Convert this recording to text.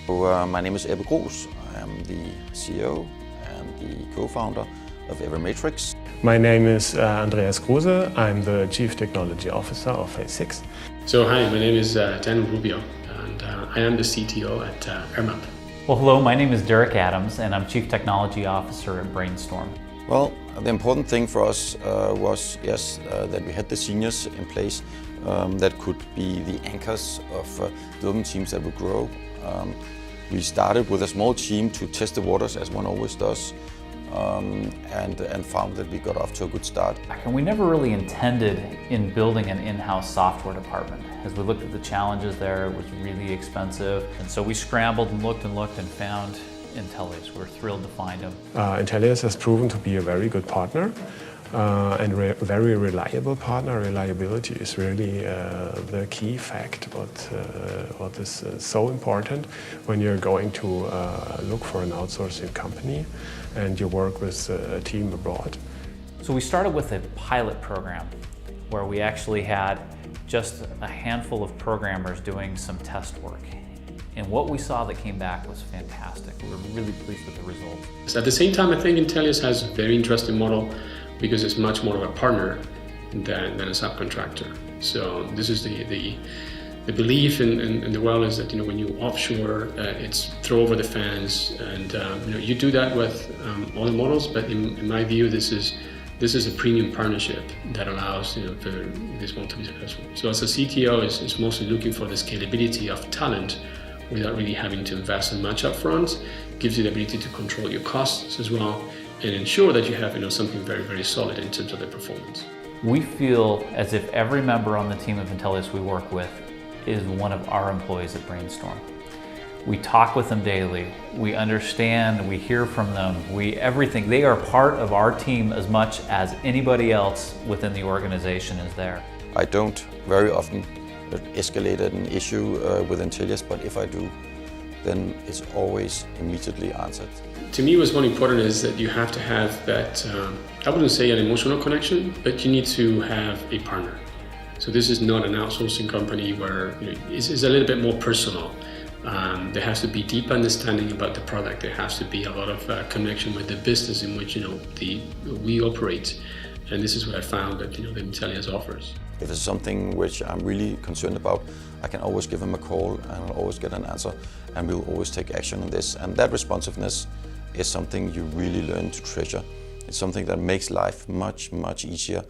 My name is Ebbe Gros. I am the CEO and the co-founder of Evermatrix. My name is Andreas Kruse. I'm the Chief Technology Officer of Phase 6. So hi, my name is Daniel Rubio and I am the CTO at AirMap. Well, hello, my name is Derek Adams and I'm Chief Technology Officer at Brainstorm. Well, the important thing for us was, that we had the seniors in place that could be the anchors of development teams that would grow. We started with a small team to test the waters, as one always does, and found that we got off to a good start. And we never really intended in building an in-house software department. As we looked at the challenges there, it was really expensive. And so we scrambled and looked and found Intellias. We're thrilled to find them. Intellias has proven to be a very good partner and very reliable partner. Reliability is really the key fact, what is so important when you're going to look for an outsourcing company and you work with a team abroad. So we started with a pilot program where we actually had just a handful of programmers doing some test work. And what we saw that came back was fantastic. We were really pleased with the results. At the same time, I think Intellias has a very interesting model because it's much more of a partner than a subcontractor. So this is the belief in the world is that when you offshore, it's throw over the fence, and you do that with all the models. But in my view, this is a premium partnership that allows for this one to be successful. So as a CTO, is mostly looking for the scalability of talent without really having to invest in much upfront. Gives you the ability to control your costs as well and ensure that you have something very, very solid in terms of the performance. We feel as if every member on the team of Intellias we work with is one of our employees at Brainstorm. We talk with them daily, we understand, we hear from them, everything. They are part of our team as much as anybody else within the organization is there. I don't very often escalate an issue with Intellias, but if I do, then it's always immediately answered. To me, what's more important is that you have to have that, I wouldn't say an emotional connection, but you need to have a partner. So this is not an outsourcing company where it's a little bit more personal. There has to be deep understanding about the product. There has to be a lot of connection with the business in which we operate. And this is what I found that that Intellias offers. If it's something which I'm really concerned about, I can always give them a call and I'll always get an answer, and we'll always take action on this. And that responsiveness is something you really learn to treasure. It's something that makes life much, much easier.